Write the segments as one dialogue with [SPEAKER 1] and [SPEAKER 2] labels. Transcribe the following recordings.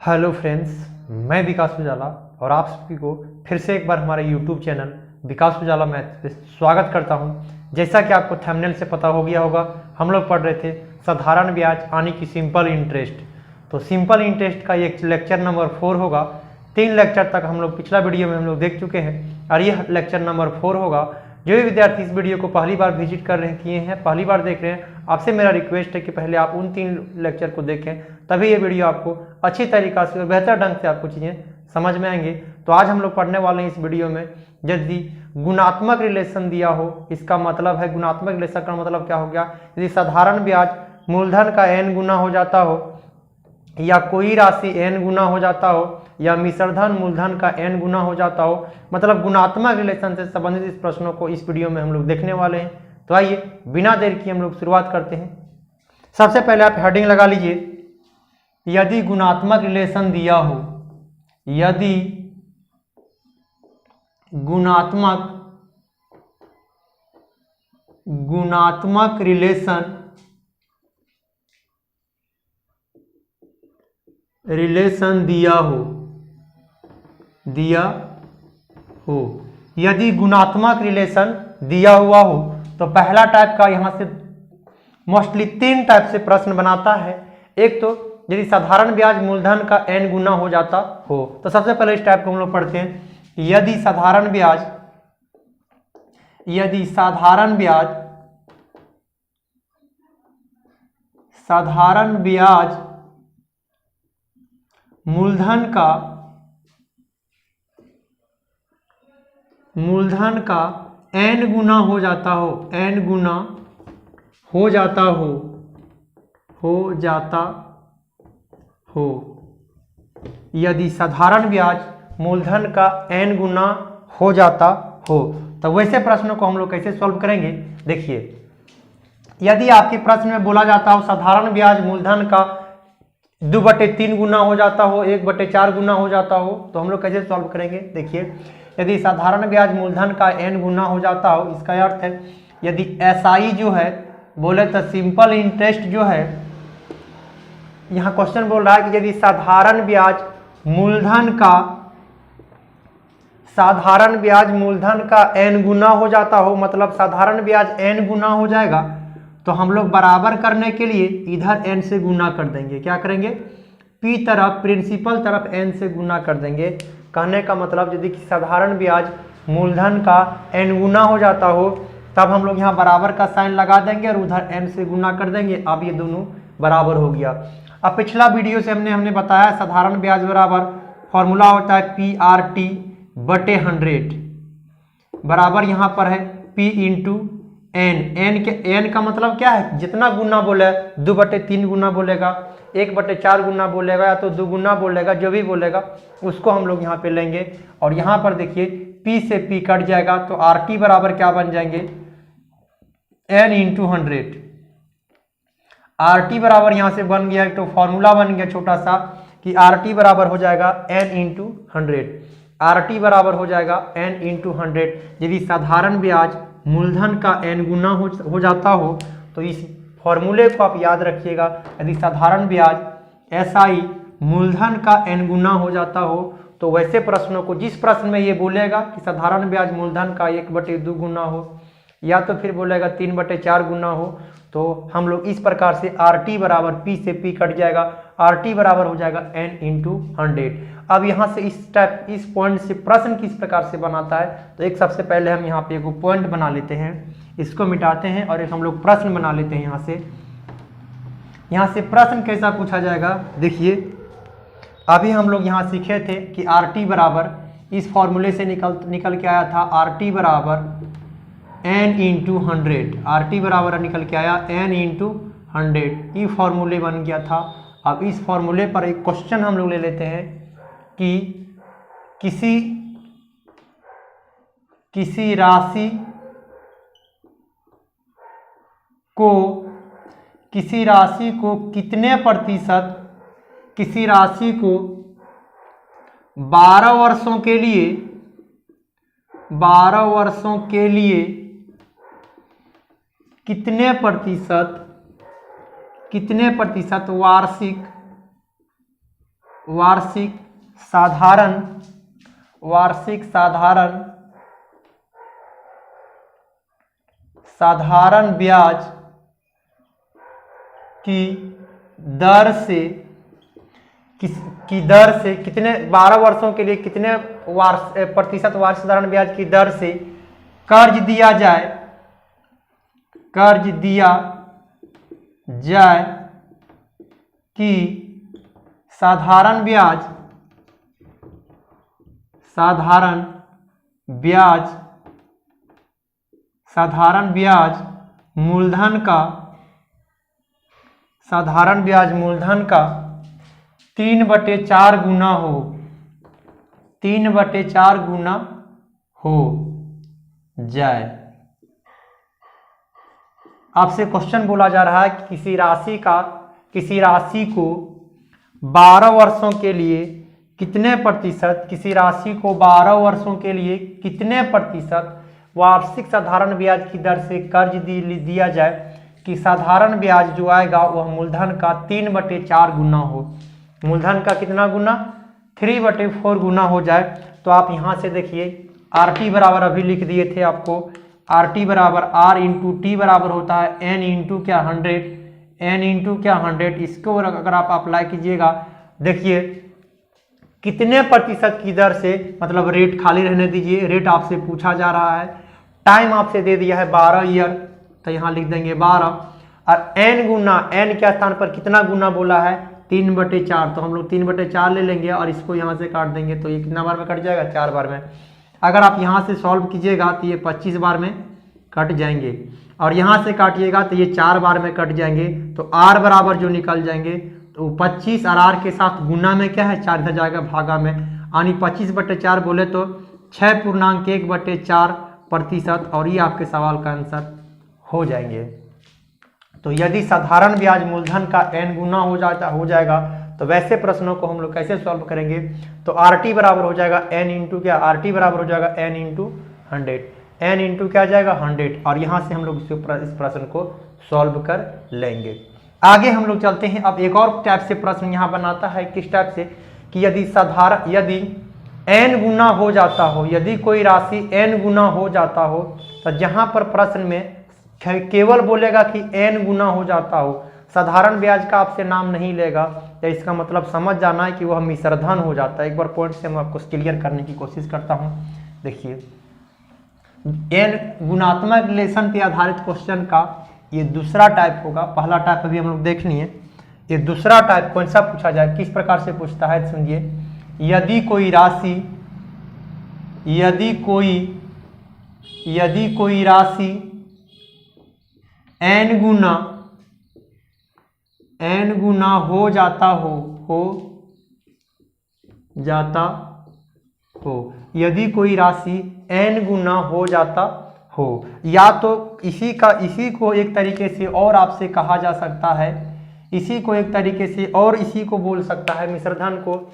[SPEAKER 1] Hello friends, मैं विकास उजाला और आप सभी को फिर से एक बार हमारे यूट्यूब चैनल विकास उजाला मैथ पे स्वागत करता हूं। जैसा कि आपको थंबनेल से पता हो गया होगा, हम लोग पढ़ रहे थे साधारण ब्याज यानी कि सिंपल इंटरेस्ट। तो सिंपल इंटरेस्ट का ये लेक्चर नंबर 4 होगा। 3 लेक्चर तक हम लोग पिछला वीडियो में हम लोग देख चुके हैं और ये लेक्चर नंबर 4 होगा। जो भी विद्यार्थी इस वीडियो को पहली बार विजिट कर रहे किए हैं, पहली बार देख रहे हैं, आपसे मेरा रिक्वेस्ट है कि पहले आप उन 3 लेक्चर को देखें, तभी ये वीडियो आपको अच्छी तरीक़ा से और बेहतर ढंग से आपको चीज़ें समझ में आएंगे। तो आज हम लोग पढ़ने वाले हैं इस वीडियो में, यदि गुणात्मक रिलेशन दिया हो, इसका मतलब है गुणात्मक रिलेशन का मतलब क्या हो गया, यदि साधारण ब्याज मूलधन का n गुना हो जाता हो या कोई राशि n गुना हो जाता हो या मिश्रधन मूलधन का n गुना हो जाता हो, मतलब गुणात्मक रिलेशन से संबंधित इस प्रश्नों को इस वीडियो में हम लोग देखने वाले हैं। तो आइए बिना देर की हम लोग शुरुआत करते हैं। सबसे पहले आप हेडिंग लगा लीजिए, यदि गुणात्मक रिलेशन दिया हो, यदि गुणात्मक रिलेशन दिया हो, यदि गुणात्मक रिलेशन दिया हुआ हो तो पहला टाइप का यहां से मोस्टली 3 टाइप से प्रश्न बनाता है। एक तो यदि साधारण ब्याज मूलधन का n गुना हो जाता हो, तो सबसे पहले इस टाइप को हम लोग पढ़ते हैं। यदि साधारण ब्याज मूलधन का n गुना हो जाता हो, यदि साधारण ब्याज मूलधन का n गुना हो जाता हो, तो वैसे प्रश्नों को हम लोग कैसे सॉल्व करेंगे। देखिए, यदि आपके प्रश्न में बोला जाता हो साधारण ब्याज मूलधन का 2/3 गुना हो जाता हो, 1/4 गुना हो जाता हो, तो हम लोग कैसे सॉल्व करेंगे। देखिए, यदि साधारण ब्याज मूलधन का n गुना हो जाता हो, इसका अर्थ है यदि SI जो है बोले तो सिंपल इंटरेस्ट जो है, यहाँ क्वेश्चन बोल रहा है कि यदि साधारण ब्याज मूलधन का n गुना हो जाता हो, मतलब साधारण ब्याज n गुना हो जाएगा, तो हम लोग बराबर करने के लिए इधर n से गुना कर देंगे। क्या करेंगे, P तरफ प्रिंसिपल तरफ n से गुना कर देंगे। कहने का मतलब यदि साधारण ब्याज मूलधन का n गुना हो जाता हो, तब हम लोग यहाँ बराबर का साइन लगा देंगे और उधर n से गुना कर देंगे। अब ये दोनों बराबर हो गया। अब पिछला वीडियो से हमने बताया साधारण ब्याज बराबर फॉर्मूला होता है PRT/100 बराबर यहाँ पर है P इंटू n का मतलब क्या है, जितना गुना बोले 2/3 गुना बोलेगा, 1/4 गुना बोलेगा या तो 2 गुना बोलेगा, जो भी बोलेगा उसको हम लोग यहाँ पे लेंगे। और यहाँ पर देखिए P से P कट जाएगा तो RT बराबर क्या बन जाएंगे, n इंटू 100। RT बराबर यहाँ से बन गया, तो फॉर्मूला बन गया छोटा सा कि RT बराबर हो जाएगा n इंटू 100। RT बराबर हो जाएगा n इंटू 100। यदि साधारण ब्याज मूलधन का n गुना हो जाता हो, तो इस फॉर्मूले को आप याद रखिएगा। यदि साधारण ब्याज SI मूलधन का n गुना हो जाता हो, तो वैसे प्रश्नों को, जिस प्रश्न में ये बोलेगा कि साधारण ब्याज मूलधन का 1/2 गुना हो या तो फिर बोलेगा 3/4 गुना हो, तो हम लोग इस प्रकार से RT बराबर P से P कट जाएगा, RT बराबर हो जाएगा n इंटू 100। अब यहाँ से इस पॉइंट से प्रश्न किस प्रकार से बनाता है, तो एक सबसे पहले हम यहाँ पे एक पॉइंट बना लेते हैं, इसको मिटाते हैं और एक हम लोग प्रश्न बना लेते हैं। यहाँ से प्रश्न कैसा पूछा जाएगा। देखिए, अभी हम लोग यहाँ सीखे थे कि RT बराबर इस फॉर्मूले से निकल के आया था, RT बराबर n इंटू 100। RT बराबर निकल के आया n इंटू 100, ये फॉर्मूले बन गया था। अब इस फॉर्मूले पर एक क्वेश्चन हम लोग ले लेते हैं कि किसी राशि को कितने प्रतिशत, किसी राशि को 12 वर्षों के लिए कितने प्रतिशत वार्षिक वार्षिक साधारण ब्याज की दर से कितने 12 वर्षों के लिए कितने प्रतिशत वार्षिक साधारण ब्याज की दर से कर्ज दिया जाए कि साधारण ब्याज मूलधन का 3/4 गुना हो 3/4 गुना हो जाए। आपसे क्वेश्चन बोला जा रहा है कि किसी राशि को 12 वर्षों के लिए कितने प्रतिशत वार्षिक साधारण ब्याज की दर से कर्ज दिया जाए कि साधारण ब्याज जो आएगा वह मूलधन का 3/4 गुना हो। मूलधन का कितना गुना? 3/4 गुना हो जाए। तो आप यहाँ से देखिए RT बराबर अभी लिख दिए थे आपको, RT बराबर R इंटू टी बराबर होता है N इंटू क्या 100। इसको अगर आप अप्लाई कीजिएगा, देखिए कितने प्रतिशत की दर से, मतलब रेट खाली रहने दीजिए, रेट आपसे पूछा जा रहा है, टाइम आपसे दे दिया है 12 ईयर, तो यहाँ लिख देंगे 12 और n के स्थान पर कितना गुना बोला है? 3/4। तो हम लोग 3/4 ले लेंगे और इसको यहाँ से काट देंगे, तो ये कितना बार में कट जाएगा? 4 बार में। अगर आप यहाँ से सॉल्व कीजिएगा तो ये 25 बार में कट जाएंगे और यहाँ से काटिएगा तो ये 4 बार में कट जाएंगे। तो R बराबर जो निकल जाएंगे तो 25 और R के साथ गुना में क्या है? 4 इधर जाएगा भागा में, यानी 25/4 बोले तो 6.1/4% और ये आपके सवाल का आंसर हो जाएंगे। तो यदि साधारण ब्याज मूलधन का n गुना हो जाएगा तो वैसे प्रश्नों को हम लोग कैसे सॉल्व करेंगे? तो RT बराबर हो जाएगा n इंटू क्या? RT बराबर हो जाएगा n इंटू 100। n इंटू क्या आ जाएगा? 100। और यहाँ से हम लोग इस प्रश्न को सॉल्व कर लेंगे। आगे हम लोग चलते हैं। अब एक और टाइप से प्रश्न यहाँ बनाता है, किस टाइप से कि यदि n गुना हो जाता हो, यदि कोई राशि n गुना हो जाता हो, तो जहाँ पर प्रश्न में केवल बोलेगा कि n गुना हो जाता हो, साधारण ब्याज का आपसे नाम नहीं लेगा, या इसका मतलब समझ जाना है कि वह मिश्रधन हो जाता है। एक बार पॉइंट से मैं आपको क्लियर करने की कोशिश करता हूँ। देखिए n गुणात्मक रिलेशन पे आधारित क्वेश्चन का ये दूसरा टाइप होगा। पहला टाइप अभी हम लोग देख लिए, ये दूसरा टाइप कौन सा पूछा जाए, किस प्रकार से पूछता है सुनिए। यदि कोई राशि n गुना हो जाता हो, यदि कोई राशि n गुना हो जाता हो, या तो इसी को एक तरीके से और आपसे कहा जा सकता है, इसी को एक तरीके से और इसी को बोल सकता है, मिश्रधन को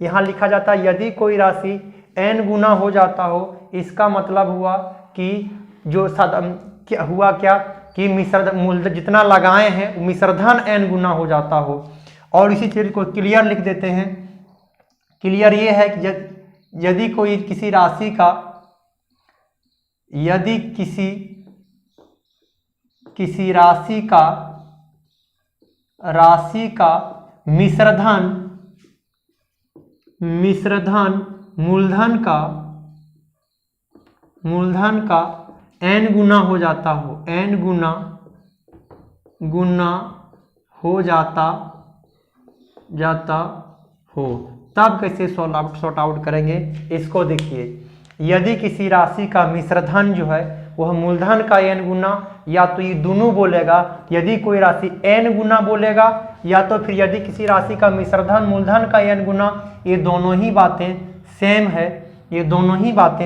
[SPEAKER 1] यहाँ लिखा जाता है यदि कोई राशि n गुना हो जाता हो। इसका मतलब हुआ कि जो हुआ क्या कि मूलधन जितना लगाए हैं मिश्रधन n गुना हो जाता हो। और इसी चीज को क्लियर लिख देते हैं। क्लियर ये है कि यदि कोई किसी राशि का मिश्रधन मूलधन का n गुना हो जाता हो, n गुना हो जाता हो, तब कैसे सॉर्ट आउट करेंगे इसको देखिए। यदि किसी राशि का मिश्रधन जो है वह मूलधन का n गुना, या तो ये दोनों बोलेगा, यदि कोई राशि n गुना बोलेगा, या तो फिर यदि किसी राशि का मिश्रधन मूलधन का n गुना, ये दोनों ही बातें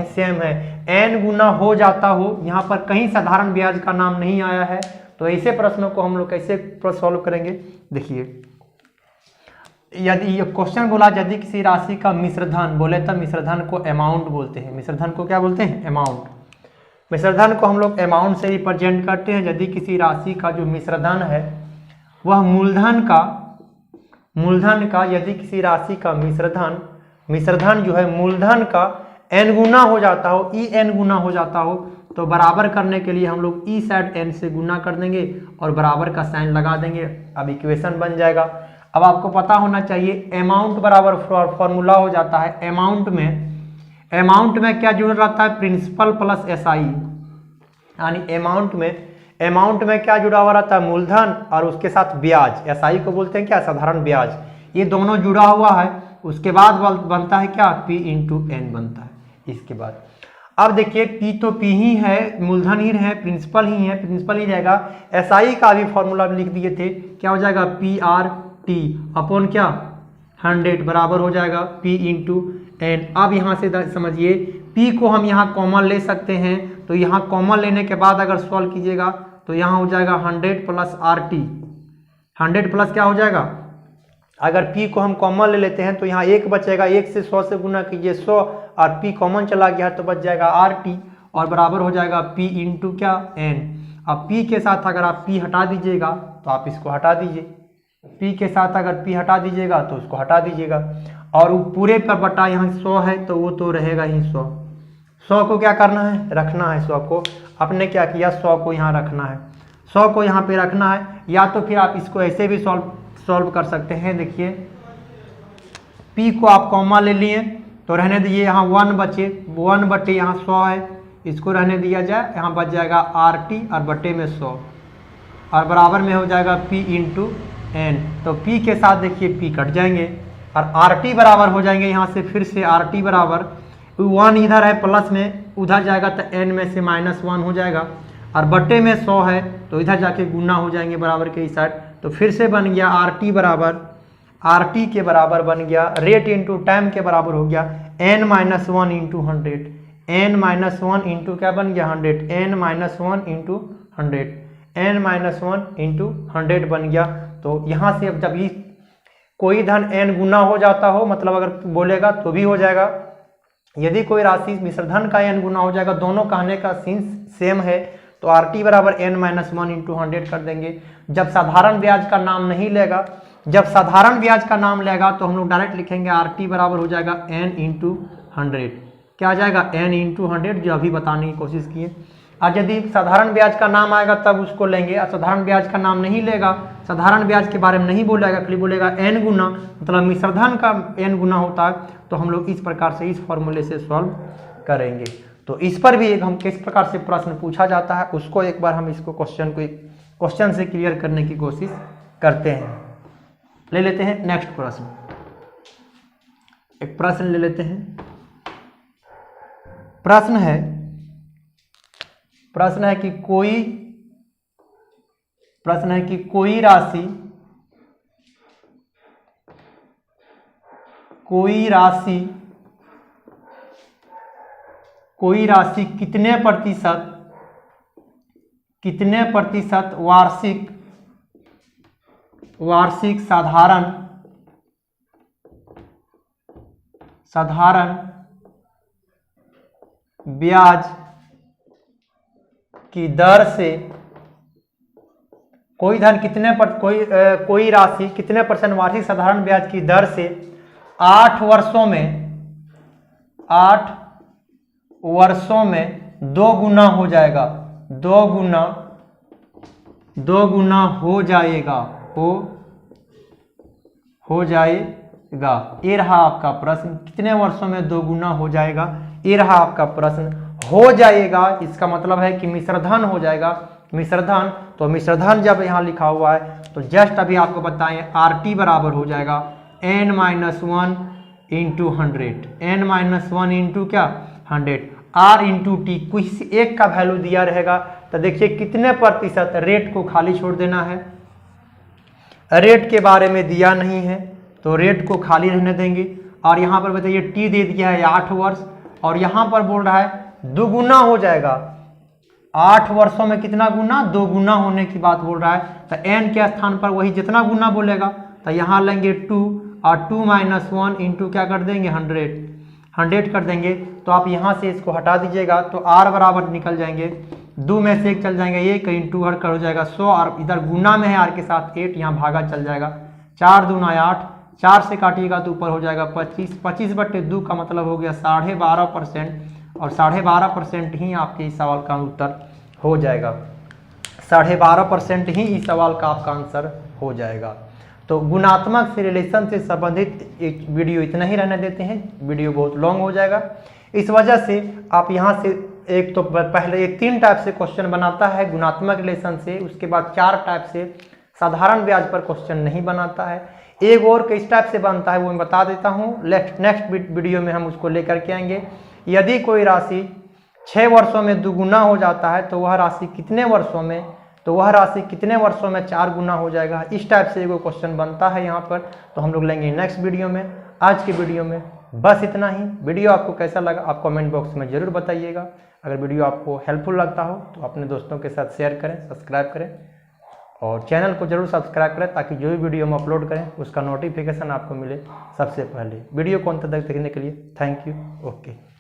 [SPEAKER 1] सेम है। n गुना हो जाता हो, यहाँ पर कहीं साधारण ब्याज का नाम नहीं आया है। तो ऐसे प्रश्नों को हम लोग कैसे सॉल्व करेंगे? देखिए यदि ये क्वेश्चन बोला यदि किसी राशि का मिश्रधन बोले तो मिश्रधन को अमाउंट बोलते हैं। मिश्रधन को क्या बोलते हैं? अमाउंट। मिश्रधन को हम लोग अमाउंट से रिप्रेजेंट करते हैं। यदि किसी राशि का जो मिश्रधन है वह मूलधन का यदि किसी राशि का मिश्रधन जो है मूलधन का n गुना हो जाता हो, ई n गुना हो जाता हो, तो बराबर करने के लिए हम लोग ई साइड n से गुना कर देंगे और बराबर का साइन लगा देंगे। अब इक्वेशन बन जाएगा। अब आपको पता होना चाहिए अमाउंट बराबर फॉर्मूला हो जाता है अमाउंट में क्या जुड़ रहता है, प्रिंसिपल प्लस एसआई, यानी अमाउंट में क्या जुड़ा हुआ रहता है, मूलधन और उसके साथ ब्याज, एसआई को बोलते हैं क्या, साधारण ब्याज, ये दोनों जुड़ा हुआ है। उसके बाद बनता है क्या, P इंटू एन बनता है। इसके बाद अब देखिए P तो P ही है, मूलधन ही है, प्रिंसिपल ही रहेगा। एसआई का भी फॉर्मूला लिख दिए थे, क्या हो जाएगा, PRT अपॉन क्या 100 बराबर हो जाएगा P इंटू एन। अब यहाँ से समझिए P को हम यहाँ कॉमन ले सकते हैं, तो यहाँ कॉमन लेने के बाद अगर सॉल्व कीजिएगा तो यहाँ हो जाएगा 100 प्लस RT, 100 प्लस क्या हो जाएगा, अगर P को हम कॉमन ले लेते हैं तो यहाँ 1 बचेगा, 1 से 100 से गुना कीजिए 100 और P कॉमन चला गया तो बच जाएगा RT और बराबर हो जाएगा P इंटू क्या N। अब P के साथ अगर आप P हटा दीजिएगा तो आप इसको हटा दीजिए, P के साथ अगर P हटा दीजिएगा तो उसको हटा दीजिएगा और वो पूरे पर बटा यहाँ 100 है तो वो तो रहेगा ही 100 को क्या करना है, रखना है 100 को। आपने क्या किया, 100 को यहाँ रखना है, 100 को यहाँ पे रखना है। या तो फिर आप इसको ऐसे भी सॉल्व कर सकते हैं। देखिए P को आप कॉमा ले लिए तो रहने दीजिए, यहाँ 1 बचे, 1 बटे यहाँ 100 है, इसको रहने दिया जाए, यहाँ बच जाएगा RT और बटे में 100 और बराबर में हो जाएगा P इंटू एन। तो P के साथ देखिए P कट जाएंगे और RT बराबर हो जाएंगे, यहाँ से फिर से RT बराबर 1 इधर है प्लस में, उधर जाएगा तो n में से -1 हो जाएगा और बटे में 100 है तो इधर जाके गुना हो जाएंगे बराबर के इस साइड। तो फिर से बन गया RT के बराबर बन गया रेट इंटू टाइम के बराबर हो गया n-1 इंटू 100, n-1 इंटू क्या बन गया 100, n-1 इंटू 100, n-1 इंटू 100 बन गया। तो यहाँ से अब जब ये कोई धन n गुना हो जाता हो, मतलब अगर बोलेगा तो भी हो जाएगा, यदि कोई राशि मिश्रधन का n गुना हो जाएगा, दोनों कहने का सीन सेम है तो RT बराबर n-1 इंटू 100 कर देंगे। जब साधारण ब्याज का नाम नहीं लेगा, जब साधारण ब्याज का नाम लेगा तो हम लोग डायरेक्ट लिखेंगे RT बराबर हो जाएगा n इंटू 100, क्या आ जाएगा n इंटू 100, जो अभी बताने की कोशिश किए। और यदि साधारण ब्याज का नाम आएगा तब उसको लेंगे, और साधारण ब्याज का नाम नहीं लेगा, साधारण ब्याज के बारे में नहीं बोलेगा, खाली बोलेगा n गुना, मतलब मिश्रधन का n गुना होता है, तो हम लोग इस प्रकार से इस फॉर्मूले से सॉल्व करेंगे। तो इस पर भी एक हम किस प्रकार से प्रश्न पूछा जाता है उसको एक बार हम इसको क्वेश्चन से क्लियर करने की कोशिश करते हैं। ले लेते हैं नेक्स्ट प्रश्न, एक प्रश्न ले लेते हैं। प्रश्न है कि कोई राशि कितने प्रतिशत वार्षिक साधारण ब्याज की दर से, कोई राशि कितने % वार्षिक साधारण ब्याज की दर से 8 वर्षों में 2 गुना हो जाएगा, 2 गुना हो जाएगा। ये रहा आपका प्रश्न, कितने वर्षों में 2 गुना हो जाएगा, ये रहा आपका प्रश्न। हो जाएगा इसका मतलब है कि मिश्रधन हो जाएगा, मिश्रधन, तो मिश्रधन जब यहाँ लिखा हुआ है तो जस्ट अभी आपको बताएं RT बराबर हो जाएगा n-1 इंटू 100, n-1 इंटू क्या 100, R इंटू टी, कुछ एक का वैल्यू दिया रहेगा। तो देखिए कितने प्रतिशत, रेट को खाली छोड़ देना है, रेट के बारे में दिया नहीं है तो रेट को खाली रहने देंगे। और यहाँ पर बताइए टी दे दिया है 8 वर्ष और यहाँ पर बोल रहा है 2 गुना हो जाएगा, 8 वर्षों में कितना गुना, 2 गुना होने की बात बोल रहा है। तो n के स्थान पर वही जितना गुना बोलेगा तो यहाँ लेंगे 2 और 2-1 इंटू क्या कर देंगे 100 कर देंगे। तो आप यहाँ से इसको हटा दीजिएगा तो R बराबर निकल जाएंगे, 2 में से 1 चल जाएंगे, 1 इंटू हर कर हो जाएगा 100 और इधर गुना में है R के साथ 8, यहाँ भागा चल जाएगा 4 दूना 8, 4 से काटिएगा तो ऊपर हो जाएगा 25, 25/2 का मतलब हो गया 12.5%, और 12.5% ही आपके इस सवाल का उत्तर हो जाएगा। 12.5% ही इस सवाल का आपका आंसर हो जाएगा। तो गुणात्मक से रिलेशन से संबंधित एक वीडियो इतना ही रहने देते हैं, वीडियो बहुत लॉन्ग हो जाएगा। इस वजह से आप यहाँ से एक तो पहले एक 3 टाइप से क्वेश्चन बनाता है गुणात्मक रिलेशन से, उसके बाद 4 टाइप से साधारण ब्याज पर क्वेश्चन नहीं बनाता है, एक और किस टाइप से बनता है वो मैं बता देता हूँ। नेक्स्ट वीडियो में हम उसको लेकर के आएंगे। यदि कोई राशि 6 वर्षों में दुगुना हो जाता है तो वह राशि कितने वर्षों में, तो वह राशि कितने वर्षों में 4 गुना हो जाएगा, इस टाइप से एगो क्वेश्चन बनता है यहाँ पर, तो हम लोग लेंगे नेक्स्ट वीडियो में। आज की वीडियो में बस इतना ही। वीडियो आपको कैसा लगा आप कमेंट बॉक्स में ज़रूर बताइएगा। अगर वीडियो आपको हेल्पफुल लगता हो तो अपने दोस्तों के साथ शेयर करें, सब्सक्राइब करें और चैनल को जरूर सब्सक्राइब करें ताकि जो भी वीडियो हम अपलोड करें उसका नोटिफिकेशन आपको मिले सबसे पहले। वीडियो को अंत तक देखने के लिए थैंक यू। ओके।